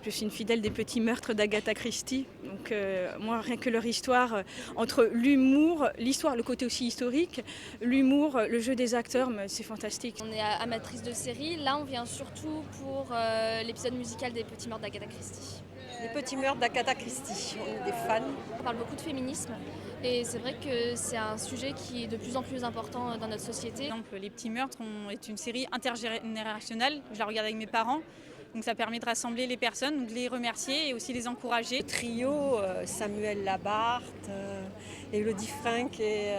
Je suis une fidèle des petits meurtres d'Agatha Christie. Donc moi, rien que leur histoire, entre l'humour, l'histoire, le côté aussi historique, l'humour, le jeu des acteurs, c'est fantastique. On est amatrice de séries. Là, on vient surtout pour l'épisode musical des petits meurtres d'Agatha Christie. Les petits meurtres d'Agatha Christie, on est des fans. On parle beaucoup de féminisme et c'est vrai que c'est un sujet qui est de plus en plus important dans notre société. Par exemple, Les Petits Meurtres est une série intergénérationnelle. Je la regarde avec mes parents. Donc ça permet de rassembler les personnes, donc de les remercier et aussi les encourager. Le trio, Samuel Labarthe, Élodie Franck et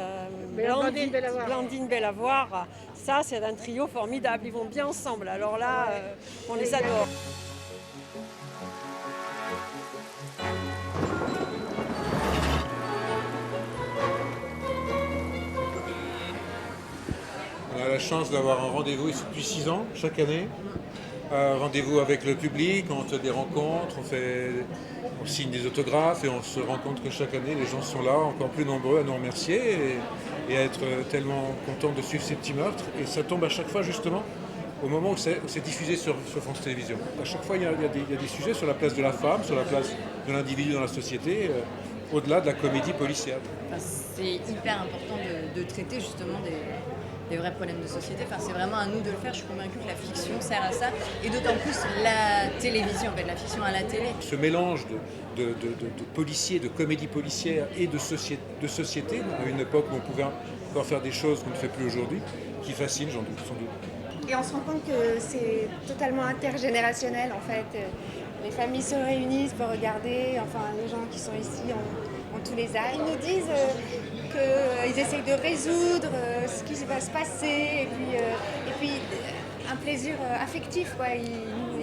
Blandine Bellavoir, ça c'est un trio formidable, ils vont bien ensemble. Alors là, on les adore. On a la chance d'avoir un rendez-vous ici depuis 6 ans, chaque année. Rendez-vous avec le public, on fait des rencontres, on signe des autographes et on se rend compte que chaque année les gens sont là, encore plus nombreux à nous remercier et à être tellement contents de suivre ces petits meurtres. Et ça tombe à chaque fois justement au moment où c'est diffusé sur France Télévisions. À chaque fois il y a des sujets sur la place de la femme, sur la place de l'individu dans la société, au-delà de la comédie policière. C'est hyper important de traiter justement des vrais problèmes de société. C'est vraiment à nous de le faire. Je suis convaincue que la fiction sert à ça. Et d'autant plus la télévision, en fait, la fiction à la télé. Ce mélange de policiers, de comédie policière et de société, à une époque où on pouvait encore faire des choses qu'on ne fait plus aujourd'hui, qui fascine, j'en doute, sans doute. Et on se rend compte que c'est totalement intergénérationnel, en fait. Les familles se réunissent pour regarder, enfin, les gens qui sont ici ont tous les âges. Ils nous disent qu'ils essayent de résoudre ce qui va se passer, et puis un plaisir affectif, quoi. Ils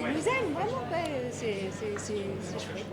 nous aiment vraiment, quoi. C'est chouette.